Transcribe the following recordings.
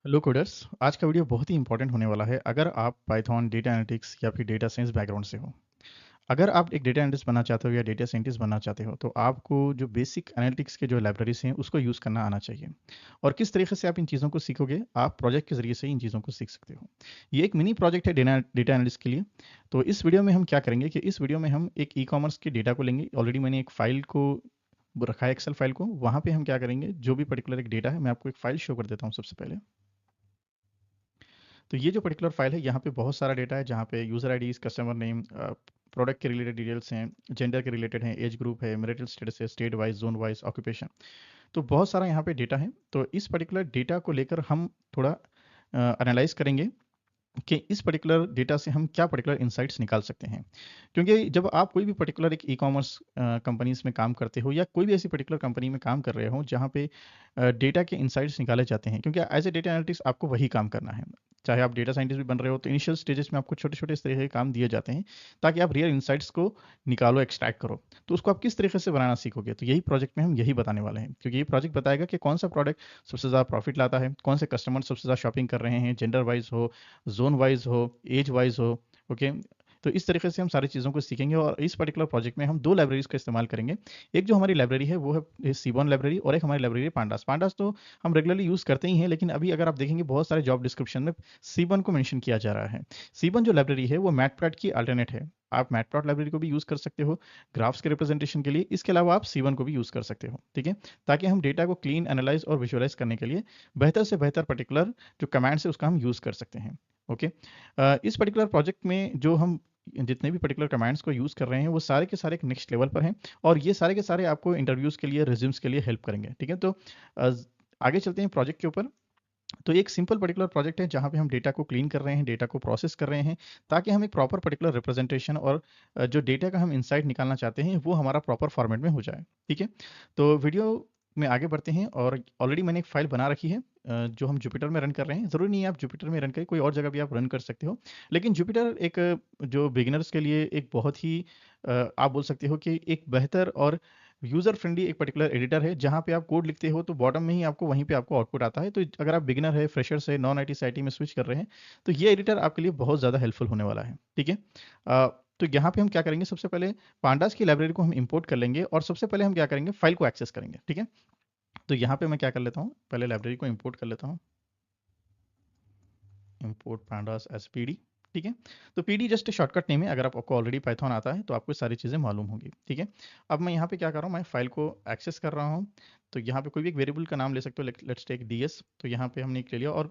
Hello coders. आज का video बहुत ही इंपॉर्टेंट होने वाला है अगर आप पाइथन डेटा एनालिटिक्स या फिर डेटा साइंस बैकग्राउंड से हो। अगर आप एक डेटा एनालिस्ट बनना चाहते हो या डेटा साइंटिस्ट बनना चाहते हो तो आपको जो बेसिक एनालिटिक्स के जो लाइब्रेरीज हैं उसको यूज़ करना आना चाहिए। और किस तरीके से आप इन चीज़ों को सीखोगे, आप प्रोजेक्ट के जरिए से इन चीज़ों को सीख सकते हो। ये एक मिनी प्रोजेक्ट है डेटा एनालिस्ट के लिए। तो इस वीडियो में हम क्या करेंगे कि इस वीडियो में हम एक ई कॉमर्स के डेटा को लेंगे। ऑलरेडी मैंने एक फाइल को रखा है, एक्सेल फाइल को। वहाँ पे हम क्या करेंगे, जो भी पर्टिकुलर एक डेटा है, मैं आपको एक फाइल शो कर देता हूँ सबसे पहले। तो ये जो पर्टिकुलर फाइल है, यहाँ पे बहुत सारा डेटा है, जहाँ पे user IDs, customer name, product के रिलेटेड डिटेल्स हैं, जेंडर के रिलेटेड हैं, एज ग्रुप है, मैरिटल स्टेटस है, state wise, zone wise, occupation. तो बहुत सारा यहाँ पे डेटा है। तो इस पर्टिकुलर डेटा को लेकर हम थोड़ा एनालाइज करेंगे कि इस पर्टिकुलर डेटा से हम क्या पर्टिकुलर इंसाइट्स निकाल सकते हैं। क्योंकि जब आप कोई भी पर्टिकुलर एक ई कॉमर्स कंपनीज में काम करते हो या कोई भी ऐसी पर्टिकुलर कंपनी में काम कर रहे हो जहाँ पे डेटा के इंसाइट्स निकाले जाते हैं, क्योंकि एज ए डेटा एनालिटिक्स आपको वही काम करना है। चाहे आप डेटा साइंटिस्ट भी बन रहे हो तो इनिशियल स्टेजेस में आपको छोटे छोटे इस तरह के काम दिए जाते हैं ताकि आप रियल इंसाइट्स को निकालो, एक्सट्रैक्ट करो। तो उसको आप किस तरीके से बनाना सीखोगे, तो यही प्रोजेक्ट में हम यही बताने वाले हैं। क्योंकि ये प्रोजेक्ट बताएगा कि कौन सा प्रोडक्ट सबसे ज़्यादा प्रॉफिट लाता है, कौन से कस्टमर सबसे ज़्यादा शॉपिंग कर रहे हैं, जेंडर वाइज हो, जोन वाइज हो, एज वाइज हो। ओके। तो इस तरीके से हम सारी चीज़ों को सीखेंगे और इस पर्टिकुलर प्रोजेक्ट में हम दो लाइब्रेरीज का इस्तेमाल करेंगे। एक जो हमारी लाइब्रेरी है वो है सीबॉन लाइब्रेरी, और एक हमारी लाइब्रेरी है पांडास। पांडास तो हम रेगुलरली यूज़ करते ही हैं, लेकिन अभी अगर आप देखेंगे बहुत सारे जॉब डिस्क्रिप्शन में सीबॉन को मेंशन किया जा रहा है। सीबॉन जो लाइब्रेरी है वो मैटप्लॉट की अल्टरनेट है। आप मैटप्लॉट लाइब्रेरी को भी यूज़ कर सकते हो ग्राफ्स के रिप्रेजेंटेशन के लिए। इसके अलावा आप सीवन को भी यूज़ कर सकते हो, ठीक है। ताकि हम डेटा को क्लीन, एनालाइज और विजुअलाइज करने के लिए बेहतर से बेहतर पर्टिकुलर जो कमांड्स है उसका हम यूज़ कर सकते हैं। ओके। इस पर्टिकुलर प्रोजेक्ट में जो हम जितने भी पर्टिकुलर कमांड्स को यूज़ कर रहे हैं वो सारे के सारे एक नेक्स्ट लेवल पर हैं। और ये सारे के सारे आपको इंटरव्यूज़ के लिए, रिज्यूम्स के लिए हेल्प करेंगे, ठीक है। तो अ, आगे चलते हैं प्रोजेक्ट के ऊपर। तो एक सिंपल पर्टिकुलर प्रोजेक्ट है जहाँ पे हम डेटा को क्लीन कर रहे हैं, डेटा को प्रोसेस कर रहे हैं, ताकि हम एक प्रॉपर पर्टिकुलर रिप्रेजेंटेशन और जो डेटा का हम इंसाइट निकालना चाहते हैं वो हमारा प्रॉपर फॉर्मेट में हो जाए, ठीक है। तो वीडियो में आगे बढ़ते हैं। और ऑलरेडी मैंने एक फाइल बना रखी है जो हम जुपिटर में रन कर रहे हैं। ज़रूरी नहीं है आप जुपिटर में रन करें, कोई और जगह भी आप रन कर सकते हो। लेकिन जुपिटर एक जो बिगिनर्स के लिए एक बहुत ही आप बोल सकते हो कि एक बेहतर और यूज़र फ्रेंडली एक पर्टिकुलर एडिटर है, जहाँ पे आप कोड लिखते हो तो बॉटम में ही आपको वहीं पे आपको आउटपुट आता है। तो अगर आप बिगिनर है, फ्रेशर्स है, नॉन आईटी से आईटी में स्विच कर रहे हैं, तो ये एडिटर आपके लिए बहुत ज़्यादा हेल्पफुल होने वाला है, ठीक है। तो यहाँ पे हम क्या करेंगे, सबसे पहले पांडास की लाइब्रेरी को हम इंपोर्ट कर लेंगे और सबसे पहले हम क्या करेंगे, फाइल को एक्सेस करेंगे, ठीक है। तो यहाँ पे मैं क्या कर लेता हूँ, पहले लाइब्रेरी को इंपोर्ट कर लेता हूँ। इंपोर्ट pandas एज पीडी, ठीक है। तो पीडी जस्ट शॉर्टकट नेम है। अगर आपको ऑलरेडी पाइथन आता है तो आपको सारी चीज़ें मालूम होंगी, ठीक है। अब मैं यहाँ पे क्या कर रहा हूँ, मैं फाइल को एक्सेस कर रहा हूँ। तो यहाँ पे कोई भी एक वेरिएबल का नाम ले सकते हो। Let's take DS. तो यहाँ पे हमने एक ले लिया। और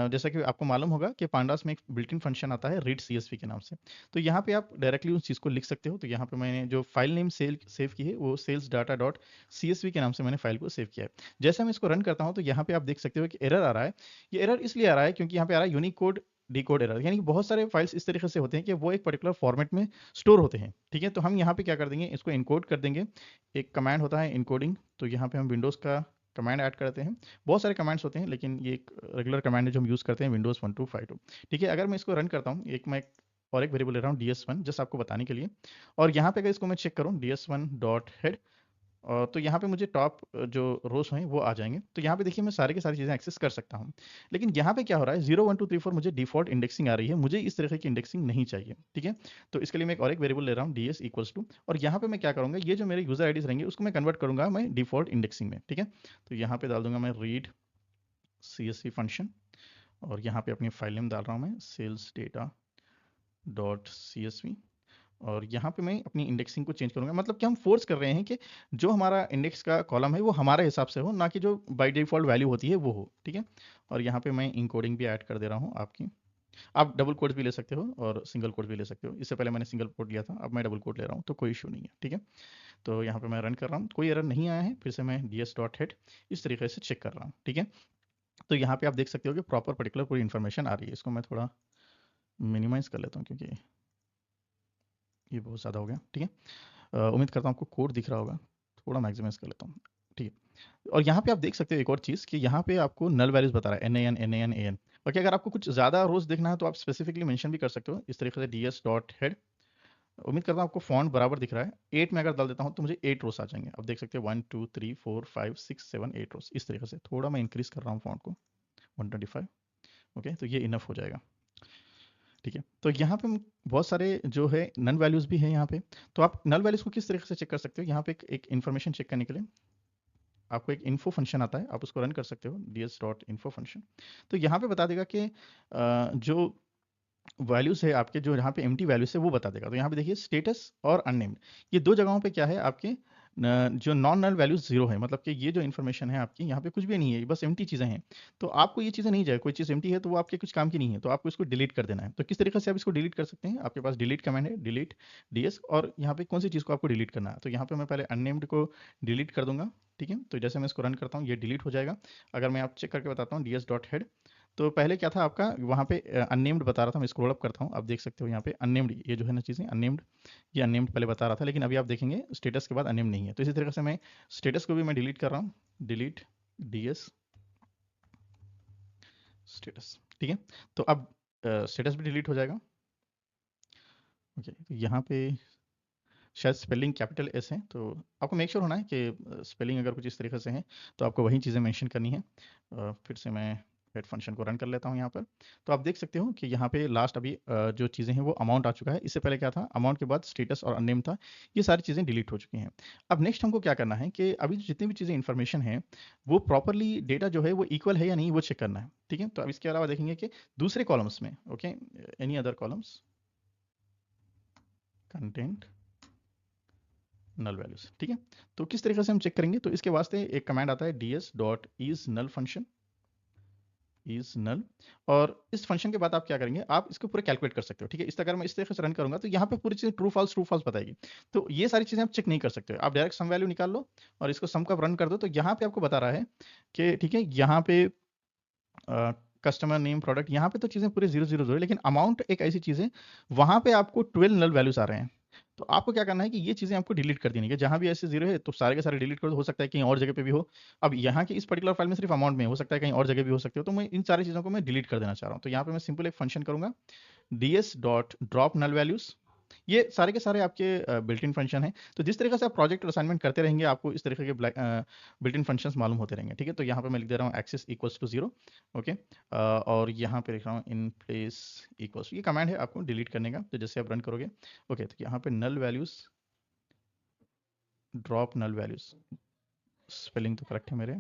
जैसा कि आपको मालूम होगा कि पांडास में एक बिल्ट इन फंक्शन आता है रीड सीएसवी के नाम से। तो यहाँ पे आप डायरेक्टली उस चीज़ को लिख सकते हो। तो यहाँ पे मैंने जो फाइल नेम सेव की है वो सेल्स डाटा डॉट सीएसवी के नाम से मैंने फाइल को सेव किया है। जैसे मैं इसको रन करता हूँ तो यहाँ पे आप देख सकते हो कि एरर आ रहा है। ये एरर इसलिए आ रहा है क्योंकि यहाँ पे आ रहा है यूनिकोड डिकोड एरर। यानी कि बहुत सारे फाइल्स इस तरीके से होते हैं कि वो एक पर्टिकुलर फॉर्मेट में स्टोर होते हैं, ठीक है। तो हम यहाँ पे क्या कर देंगे, इसको इनकोड कर देंगे। एक कमांड होता है इनकोडिंग। तो यहाँ पे हम विंडोज़ का कमांड ऐड करते हैं। बहुत सारे कमांड्स होते हैं लेकिन ये एक रेगुलर कमांड है जो हम यूज़ करते हैं, विंडोज़ 1252, ठीक है। अगर मैं इसको रन करता हूँ, और एक वेरिएबल ले रहा हूँ ds1, जस्ट आपको बताने के लिए। और यहाँ पे अगर इसको मैं चेक करूँ ds1 डॉट हेड, तो यहाँ पे मुझे टॉप जो रोज हैं वो आ जाएंगे। तो यहाँ पे देखिए मैं सारी की सारी चीज़ें एक्सेस कर सकता हूँ। लेकिन यहाँ पे क्या हो रहा है, 0 1 2 3 4 मुझे डिफॉल्ट इंडेक्सिंग आ रही है। मुझे इस तरह की इंडेक्सिंग नहीं चाहिए, ठीक है। तो इसके लिए मैं एक और एक वेरिएबल ले रहा हूँ ds इक्वल्स टू। और यहाँ पे मैं क्या करूँगा, ये जो मेरे यूजर आईडीज रहेंगे उसको मैं कन्वर्ट करूँगा मैं डिफॉल्ट इंडेक्सिंग में, ठीक है। तो यहाँ पे डाल दूंगा मैं रीड csv फंक्शन। और यहाँ पे अपनी फाइल नेम डाल रहा हूँ मैं सेल्स डेटा डॉट csv। और यहाँ पे मैं अपनी इंडेक्सिंग को चेंज करूंगा। मतलब कि हम फोर्स कर रहे हैं कि जो हमारा इंडेक्स का कॉलम है वो हमारे हिसाब से हो, ना कि जो बाय डिफॉल्ट वैल्यू होती है वो हो, ठीक है। और यहाँ पे मैं इंकोडिंग भी ऐड कर दे रहा हूँ आपकी। आप डबल कोड भी ले सकते हो और सिंगल कोड भी ले सकते हो। इससे पहले मैंने सिंगल कोड लिया था, अब मैं डबल कोड ले रहा हूँ, तो कोई इशू नहीं है, ठीक है। तो यहाँ पे मैं रन कर रहा हूँ, कोई एरर नहीं आया है। फिर से मैं ds डॉट हेड इस तरीके से चेक कर रहा हूँ, ठीक है। तो यहाँ पे आप देख सकते हो कि प्रॉपर पर्टिकुलर पूरी इन्फॉर्मेशन आ रही है। इसको मैं थोड़ा मिनिमाइज कर लेता हूँ क्योंकि ये बहुत ज़्यादा हो गया, ठीक है। उम्मीद करता हूँ आपको कोड दिख रहा होगा। थोड़ा मैक्सिमाइज कर लेता हूँ, ठीक है। और यहाँ पे आप देख सकते हो एक और चीज़ कि यहाँ पे आपको नल वैल्यूज बता रहा है NaN और कि अगर आपको कुछ ज़्यादा रोज देखना है तो आप स्पेसिफिकली मेंशन भी कर सकते हो इस तरीके से ds डॉट हेड। उम्मीद करता हूँ आपको फॉन्ट बराबर दिख रहा है। 8 में अगर डाल देता हूँ तो मुझे 8 रोज आ जाएंगे। अब देख सकते हो 1 2 3 4 5 6 7 8 रोज। इस तरीके से थोड़ा मैं इंक्रीज कर रहा हूँ फॉन्ट को, 125। ओके, तो ये इनफ हो जाएगा। ठीक है, तो यहाँ पे हम बहुत सारे जो है नल वैल्यूज भी हैं यहाँ पे। तो आप नल वैल्यूज को किस तरीके से चेक कर सकते हो? यहाँ पे एक इन्फॉर्मेशन चेक करने के लिए आपको एक इन्फो फंक्शन आता है, आप उसको रन कर सकते हो, ds.info फंक्शन। तो यहाँ पे बता देगा कि जो वैल्यूज है आपके, जो यहाँ पे एम्प्टी वैल्यूज है वो बता देगा। तो यहाँ पे देखिए स्टेटस और अननेम्ड, ये दो जगहों पे क्या है आपके जो नॉन नल वैल्यूज जीरो है, मतलब कि ये जो इन्फॉर्मेशन है आपकी यहाँ पे कुछ भी नहीं है, ये बस एम्प्टी चीजें हैं। तो आपको ये चीजें नहीं चाहिए, कोई चीज एम्प्टी है तो वो आपके कुछ काम की नहीं है, तो आपको इसको डिलीट कर देना है। तो किस तरीके से आप इसको डिलीट कर सकते हैं? आपके पास डिलीट कमांड है, डिलीट ds, और यहाँ पे कौन सी चीज को आपको डिलीट करना है? तो यहाँ पे मैं पहले अननेम्ड को डिलीट कर दूंगा। ठीक है, तो जैसे मैं इसको रन करता हूँ ये डिलीट हो जाएगा। अगर मैं आप चेक करके बताता हूँ ds.head, तो पहले क्या था आपका वहाँ पे अननेम्ड बता रहा था। मैं स्क्रॉल अप करता हूँ, आप देख सकते हो यहाँ पे अननेम्ड, ये जो है ना चीज़ें अननेम्ड, ये अननेम्ड पहले बता रहा था, लेकिन अभी आप देखेंगे स्टेटस के बाद अननेम्ड नहीं है। तो इसी तरीके से मैं स्टेटस को भी मैं डिलीट कर रहा हूँ, डिलीट ds स्टेटस। ठीक है, तो अब स्टेटस भी डिलीट हो जाएगा। ओके, तो यहाँ पे शायद स्पेलिंग कैपिटल एस है, तो आपको मेक श्योर होना है कि स्पेलिंग अगर कुछ इस तरीके से है तो आपको वही चीज़ें मेंशन करनी है। फिर से मैं हेड फंक्शन को रन कर लेता हूँ यहाँ पर। तो आप देख सकते हो कि यहाँ पे लास्ट अभी जो चीज़ें हैं वो अमाउंट आ चुका है। इससे पहले क्या था, अमाउंट के बाद स्टेटस और अननेम था, ये सारी चीज़ें डिलीट हो चुकी हैं। अब नेक्स्ट हमको क्या करना है कि अभी जितनी भी चीज़ें इन्फॉर्मेशन है वो प्रॉपरली डेटा जो है वो इक्वल है या नहीं वो चेक करना है। ठीक है, तो अब इसके अलावा देखेंगे कि दूसरे कॉलम्स में, okay, any other columns content null values. ठीक है, तो किस तरीके से हम चेक करेंगे? तो इसके वास्ते एक कमांड आता है ds.isNull फंक्शन, इज नल। और इस फंक्शन के बाद आप क्या करेंगे, आप इसको पूरे कैलकुलेट कर सकते हो। ठीक है, इस अगर मैं इस तरीके से रन करूंगा तो यहाँ पे पूरी चीजें ट्रू फॉल्स बताएगी। तो ये सारी चीजें आप चेक नहीं कर सकते हो, आप डायरेक्ट सम वैल्यू निकाल लो और इसको सम का रन कर दो। तो यहाँ पे आपको बता रहा है कि ठीक है, यहाँ पे कस्टमर नेम प्रोडक्ट, यहाँ पे तो चीज़ें पूरे जीरो जीरो है, लेकिन अमाउंट एक ऐसी चीज़ है वहाँ पे आपको 12 नल वैल्यूज आ रहे हैं। तो आपको क्या करना है कि ये चीज़ें आपको डिलीट कर देनी है, जहाँ भी ऐसे जीरो है तो सारे के सारे डिलीट कर दो। हो सकता है कहीं और जगह पे भी हो। अब यहाँ की इस पर्टिकुलर फाइल में सिर्फ अमाउंट में हो सकता है कहीं और जगह भी हो सकते हो, तो मैं इन सारी चीज़ों को मैं डिलीट कर देना चाह रहा हूँ। तो यहाँ पे मैं सिंपल एक फंक्शन करूंगा ds.drop null values। ये सारे के सारे आपके बिल्ट इन फंक्शन हैं। तो जिस तरीके से आप प्रोजेक्ट और असाइनमेंट करते रहेंगे आपको इस तरीके के बिल्ट इन फंक्शंस मालूम होते रहेंगे। ठीक है, तो यहाँ पे मैं लिख दे रहा हूँ axis equals to zero. Okay, और यहाँ पे लिख रहा हूँ इन प्लेस इक्वल्स, ये कमांड है आपको डिलीट करने का, तो जैसे आप रन करोगे। ओके, तो यहाँ पे null values, drop null values, spelling तो करेक्ट है मेरे।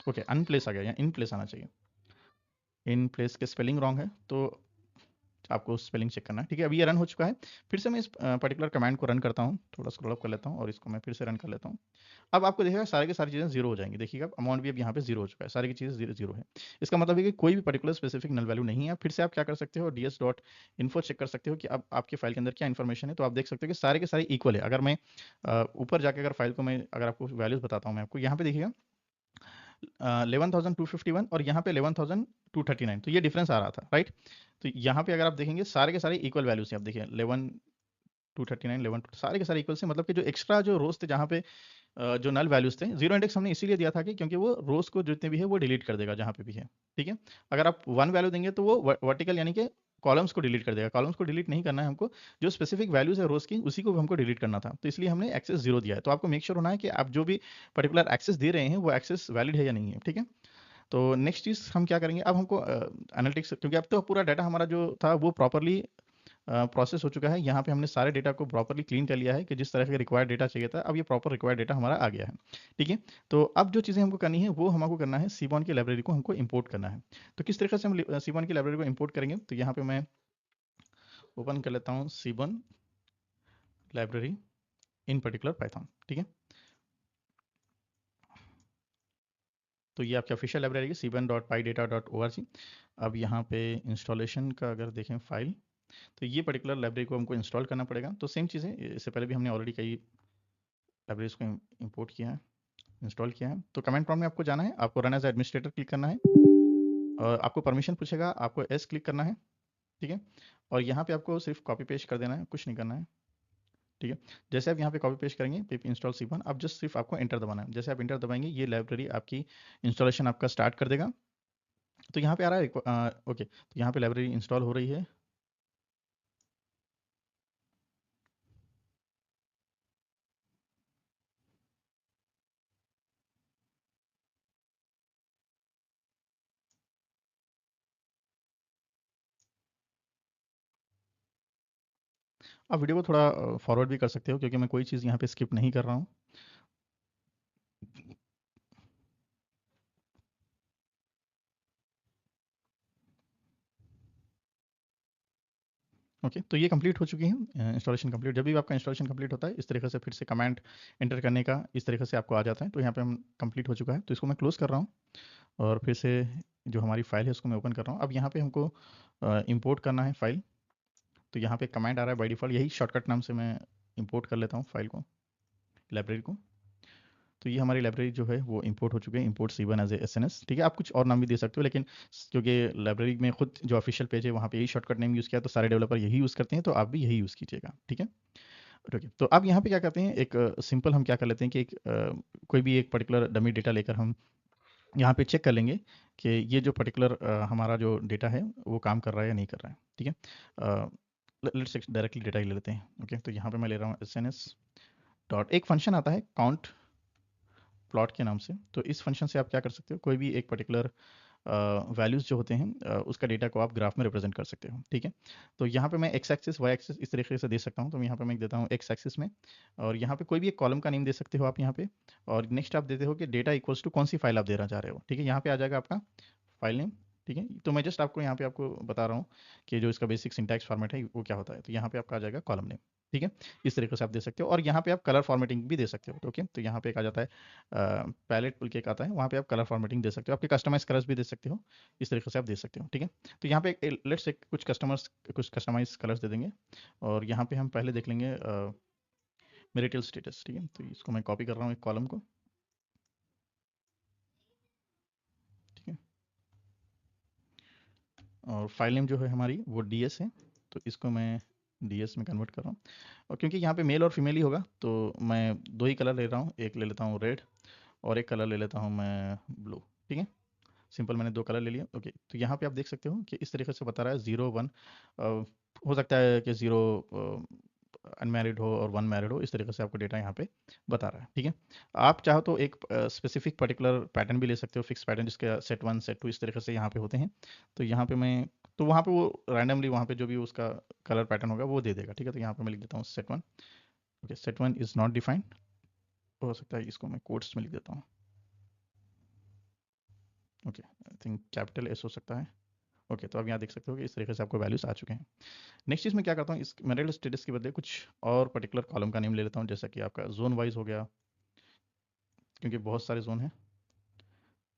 ओके, अनप्लेस आ गया, यहाँ इन प्लेस आना चाहिए, इन प्लेस के स्पेलिंग रॉन्ग है, तो आपको स्पेलिंग चेक करना है। ठीक है, अभी ये रन हो चुका है। फिर से मैं इस पर्टिकुलर कमांड को रन करता हूँ, थोड़ा स्क्रॉल अप कर लेता हूँ और इसको मैं फिर से रन कर लेता हूँ। अब आपको देखिएगा सारे की सारी चीज़ें जीरो हो जाएंगी। देखिएगा अमाउंट भी अब यहाँ पे जीरो हो चुका है, सारी की चीज़ें जीरो जीरो है। इसका मतलब है कि कोई भी पर्टिकुलर स्पेसिफिक नल वैल्यू नहीं है। फिर से आप क्या कर सकते हो, ds.info चेक कर सकते हो कि अब आपके फाइल के अंदर क्या इन्फॉर्मेशन है। तो आप देख सकते हो कि सारे के सारे इक्वल है। अगर मैं ऊपर जाकर अगर फाइल को मैं अगर आपको वैल्यूज बताता हूँ, मैं आपको यहाँ पे देखिएगा 11,251 और यहाँ पे 11,239, तो ये डिफरेंस आ रहा था, राइट। तो यहाँ पे अगर आप देखेंगे सारे के सारे इक्वल वैल्यूज हैं। आप देखिए 11,239, 11 सारे के सारे इक्वल से, मतलब कि जो एक्स्ट्रा जो रोज थे जहाँ पे जो नल वैल्यूज थे, जीरो इंडेक्स हमने इसीलिए दिया था कि क्योंकि वो रोज को जितने भी है वो डिलीट कर देगा जहाँ पे भी है। ठीक है, अगर आप वन वैल्यू देंगे तो वो वर्टिकल यानी कि कॉलम्स को डिलीट कर देगा। कॉलम्स को डिलीट नहीं करना है हमको, जो स्पेसिफिक वैल्यूज है रोज की उसी को हमको डिलीट करना था, तो इसलिए हमने एक्सेस जीरो दिया है। तो आपको मेक श्योर होना है कि आप जो भी पर्टिकुलर एक्सेस दे रहे हैं वो एक्सेस वैलिड है या नहीं है। ठीक है, तो नेक्स्ट चीज़ हम क्या करेंगे, अब हमको एनालिटिक्स, क्योंकि अब तो पूरा डाटा हमारा जो था वो प्रॉपरली प्रोसेस हो चुका है। यहाँ पे हमने सारे डेटा को प्रॉपरली क्लीन कर लिया है कि जिस तरह का रिक्वायर्ड डेटा चाहिए था, अब ये प्रॉपर रिक्वायर्ड डेटा हमारा आ गया है। ठीक है, तो अब जो चीज़ें हमको करनी है वो हमको करना है, सीबॉन की लाइब्रेरी को हमको इंपोर्ट करना है। तो किस तरीके से हम सीबॉन की लाइब्रेरी को इंपोर्ट करेंगे, तो यहाँ पे मैं ओपन कर लेता हूँ सीबॉन लाइब्रेरी इन पर्टिकुलर पाइथन। ठीक है, तो ये आपकी ऑफिशियल लाइब्रेरी है cban.pydata.org। अब यहाँ पे इंस्टॉलेशन का अगर देखें फाइल, तो ये पर्टिकुलर लाइब्रेरी को हमको इंस्टॉल करना पड़ेगा। तो सेम चीज़ है, इससे पहले भी हमने ऑलरेडी कई लाइब्रेरीज को इंपोर्ट किया है, इंस्टॉल किया है। तो कमेंट प्रॉम्प्ट में आपको जाना है, आपको रन एज एडमिनिस्ट्रेटर क्लिक करना है और आपको परमिशन पूछेगा, आपको एस क्लिक करना है। ठीक है, और यहाँ पे आपको सिर्फ कॉपी पेस्ट कर देना है, कुछ नहीं करना है। ठीक है, जैसे आप यहाँ पे कॉपी पेस्ट करेंगे पिप इंस्टॉल सीबन, अब जस्ट सिर्फ आपको एंटर दबाना है। जैसे आप एंटर दबाएंगे ये लाइब्रेरी आपकी इंस्टॉलेशन आपका स्टार्ट कर देगा। तो यहाँ पे आ रहा है ओके, तो यहाँ पे लाइब्रेरी इंस्टॉल हो रही है। आप वीडियो को थोड़ा फॉरवर्ड भी कर सकते हो, क्योंकि मैं कोई चीज़ यहाँ पे स्किप नहीं कर रहा हूँ। ओके, तो ये कंप्लीट हो चुकी है इंस्टॉलेशन कंप्लीट। जब भी आपका इंस्टॉलेशन कंप्लीट होता है, इस तरीके से फिर से कमांड एंटर करने का इस तरीके से आपको आ जाता है। तो यहाँ पे हम कंप्लीट हो चुका है, तो इसको मैं क्लोज कर रहा हूँ और फिर से जो हमारी फाइल है उसको मैं ओपन कर रहा हूँ। अब यहाँ पे हमको इंपोर्ट करना है फाइल। तो यहाँ पे कमांड आ रहा है बाय डिफ़ॉल्ट, यही शॉर्टकट नाम से मैं इंपोर्ट कर लेता हूँ फाइल को, लाइब्रेरी को। तो ये हमारी लाइब्रेरी जो है वो इंपोर्ट हो चुकी है, import C1 as a SNS. ठीक है, आप कुछ और नाम भी दे सकते हो, लेकिन क्योंकि लाइब्रेरी में खुद जो ऑफिशियल पेज है वहाँ पे यही शॉर्टकट नेम यूज़ किया, तो सारे डेवलपर यही यूज़ करते हैं, तो आप भी यही यूज़ कीजिएगा। ठीक है, ठीक है। तो अब यहाँ पे क्या करते हैं, एक सिंपल हम क्या कर लेते हैं कि एक कोई भी एक पर्टिकुलर डमी डेटा लेकर हम यहाँ पे चेक कर लेंगे कि ये जो पर्टिकुलर हमारा जो डेटा है वो काम कर रहा है या नहीं कर रहा है। ठीक है, लेट्स डायरेक्टली डेटा ही ले लेते हैं। ओके, तो यहाँ पे मैं ले रहा हूँ एस एन एस डॉट, एक फंक्शन आता है काउंट प्लॉट के नाम से। तो इस फंक्शन से आप क्या कर सकते हो, कोई भी एक पर्टिकुलर वैल्यूज़ जो होते हैं उसका डेटा को आप ग्राफ में रिप्रेजेंट कर सकते हो। ठीक है, तो यहाँ पे मैं एक्स एक्सिस वाई एक्सिस इस तरीके से दे सकता हूँ। तो यहाँ पे मैं देता हूँ एक्स एक्सिस में, और यहाँ पे कोई भी एक कॉलम का नेम दे सकते हो आप यहाँ पे, और नेक्स्ट आप देते हो कि डेटा इक्वल्स टू कौन सी फाइल आप देना चाह रहे हो। ठीक है, यहाँ पे आ जाएगा आपका फाइल नेम। ठीक है, तो मैं जस्ट आपको यहाँ पे आपको बता रहा हूँ कि जो इसका बेसिक सिंटैक्स फॉर्मेट है वो क्या होता है। तो यहाँ पे आपका आ जाएगा कॉलम नेम। ठीक है, इस तरीके से आप दे सकते हो, और यहाँ पे आप कलर फॉर्मेटिंग भी दे सकते हो। ओके, तो यहाँ पे एक आ जाता है पैलेट पुल के एक आता है, वहाँ पे आप कलर फॉर्मेटिंग दे सकते हो, आपके कस्टमाइज कलर्स भी दे सकते हो, इस तरीके से आप दे सकते हो। ठीक है, तो यहाँ पे लेट्स से कुछ कस्टमाइज कलर्स दे देंगे, और यहाँ पे हम पहले देख लेंगे मेरिटल स्टेटस। ठीक है, तो इसको मैं कॉपी कर रहा हूँ एक कॉलम को। ठीक है, और फाइल नेम जो है हमारी वो डीएस है, तो इसको मैं डीएस में कन्वर्ट कर रहा हूँ। और क्योंकि यहाँ पे मेल और फीमेल ही होगा, तो मैं दो ही कलर ले रहा हूँ, एक ले लेता हूँ रेड और एक कलर ले लेता हूँ मैं ब्लू। ठीक है, सिंपल मैंने दो कलर ले लिया। ओके, तो यहाँ पे आप देख सकते हो कि इस तरीके से बता रहा है 0 1, हो सकता है कि 0 अनमैरिड हो और 1 मैरिड हो, इस तरीके से आपको डेटा यहाँ पे बता रहा है। ठीक है, आप चाहो तो एक स्पेसिफिक पर्टिकुलर पैटर्न भी ले सकते हो, फिक्स पैटर्न, जिसके सेट 1 सेट 2 इस तरीके से यहाँ पे होते हैं। तो यहाँ पे मैं, तो वहाँ पे वो रैंडमली वहाँ पे जो भी उसका कलर पैटर्न होगा वो दे देगा। ठीक है, तो यहाँ पे मैं लिख देता हूँ set 1। Okay, set 1 is not defined, हो सकता है इसको मैं कोट्स में लिख देता हूँ। Okay, I think capital S हो सकता है। ओके, तो अब यहाँ देख सकते हो कि इस तरीके से आपको वैल्यूज आ चुके हैं। नेक्स्ट चीज़ मैं क्या करता हूँ, इस मेरिटल स्टेटस के बदले कुछ और पर्टिकुलर कॉलम का नेम ले लेता हूँ, जैसा कि आपका जोन वाइज हो गया, क्योंकि बहुत सारे जोन हैं।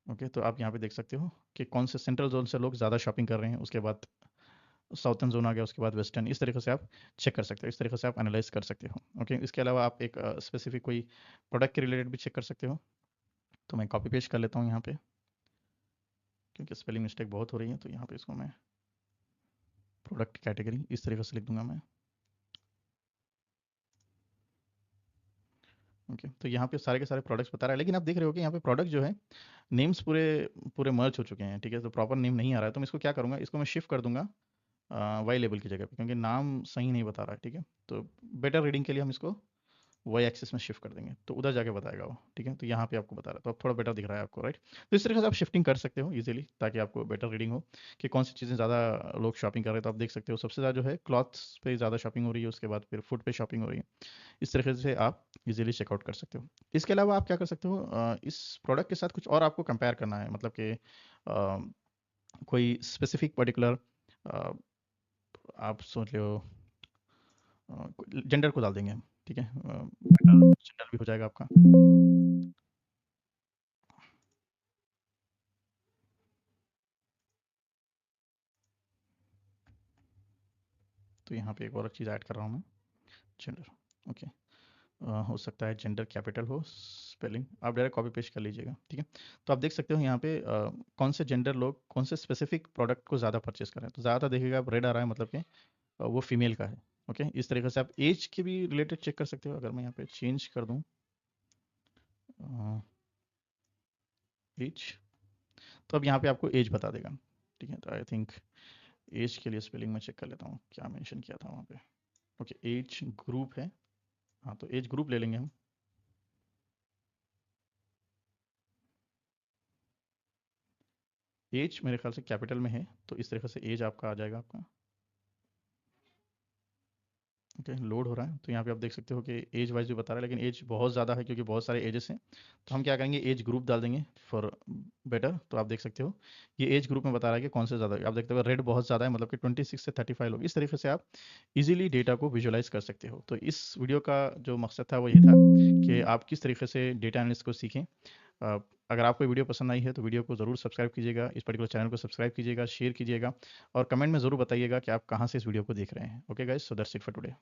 ओके, तो आप यहाँ पे देख सकते हो कि कौन से सेंट्रल जोन से लोग ज़्यादा शॉपिंग कर रहे हैं, उसके बाद साउथर्न जोन आ गया, उसके बाद वेस्टर्न, इस तरीके से आप चेक कर सकते हो, इस तरीके से आप एनालाइज कर सकते हो। ओके, इसके अलावा आप एक स्पेसिफिक कोई प्रोडक्ट के रिलेटेड भी चेक कर सकते हो। तो मैं कॉपी पेस्ट कर लेता हूँ यहाँ पे, क्योंकि स्पेलिंग मिस्टेक बहुत हो रही है, तो यहाँ पे इसको मैं प्रोडक्ट कैटेगरी इस तरीके से लिख दूंगा मैं। ओके, तो यहाँ पे सारे के सारे प्रोडक्ट्स बता रहा है, लेकिन आप देख रहे हो कि यहाँ पे प्रोडक्ट जो है नेम्स पूरे पूरे मर्ज हो चुके हैं। ठीक है, तो प्रॉपर नेम नहीं आ रहा है, तो मैं इसको क्या करूँगा, इसको मैं शिफ्ट कर दूंगा वाई लेबल की जगह पे, क्योंकि नाम सही नहीं बता रहा है। ठीक है, तो बेटर रीडिंग के लिए हम इसको वाई एक्सिस में शिफ्ट कर देंगे, तो उधर जाके बताएगा वो। ठीक है, तो यहाँ पे आपको बता रहा है, तो अब थोड़ा बेटर दिख रहा है आपको, राइट। तो इस तरीके से आप शिफ्टिंग कर सकते हो इजीली, ताकि आपको बेटर रीडिंग हो कि कौन सी चीज़ें ज़्यादा लोग शॉपिंग कर रहे हैं। तो आप देख सकते हो सबसे ज़्यादा जो है क्लॉथ्स पे ज़्यादा शॉपिंग हो रही है, उसके बाद फिर फूड पे शॉपिंग हो रही है। इस तरीके से आप इजीली चेकआउट कर सकते हो। इसके अलावा आप क्या कर सकते हो, इस प्रोडक्ट के साथ कुछ और आपको कंपेयर करना है, मतलब कि कोई स्पेसिफिक पर्टिकुलर आप सोच लो जेंडर को डाल देंगे हम। ठीक है, जेंडर भी हो जाएगा आपका। तो यहाँ पे एक और चीज़ ऐड कर रहा हूँ मैं, जेंडर। ओके, हो सकता है जेंडर कैपिटल हो, स्पेलिंग आप डायरेक्ट कॉपी पेस्ट कर लीजिएगा। ठीक है, तो आप देख सकते हो यहाँ पे कौन से जेंडर लोग कौन से स्पेसिफिक प्रोडक्ट को ज़्यादा परचेस कर रहे हैं। तो ज़्यादा देखिएगा आप रेड आ रहा है, मतलब कि वो फीमेल का है। ओके, इस तरीके से आप एज के भी रिलेटेड चेक कर सकते हो। अगर मैं यहाँ पे चेंज कर दूँ एज, तो अब यहाँ पे आपको एज बता देगा। ठीक है, तो आई थिंक एज के लिए स्पेलिंग में चेक कर लेता हूँ क्या मेंशन किया था वहाँ पे। ओके, एज ग्रुप है, हाँ, तो एज ग्रुप ले लेंगे हम। एज मेरे ख्याल से कैपिटल में है, तो इस तरीके से एज आपका आ जाएगा आपका। ओके, लोड हो रहा है। तो यहाँ पे आप देख सकते हो कि एज वाइज भी बता रहा है, लेकिन एज बहुत ज़्यादा है क्योंकि बहुत सारे एजेस हैं। तो हम क्या करेंगे, एज ग्रुप डाल देंगे फॉर बेटर। तो आप देख सकते हो ये एज ग्रुप में बता रहा है कि कौन से ज़्यादा है। आप देखते हो रेड बहुत ज़्यादा है, मतलब कि 26 से 35 लोग। इस तरीके से आप इजीली डेटा को विजुअलाइज कर सकते हो। तो इस वीडियो का जो मकसद था वो ये था कि आप किस तरीके से डेटा एनालिस्ट को सीखें। अगर आपको वीडियो पसंद आई है तो वीडियो को ज़रूर सब्सक्राइब कीजिएगा, इस पर्टिकुलर चैनल को सब्सक्राइब कीजिएगा, शेयर कीजिएगा और कमेंट में ज़रूर बताइएगा कि आप कहाँ से इस वीडियो को देख रहे हैं। Okay guys, so that's it for today.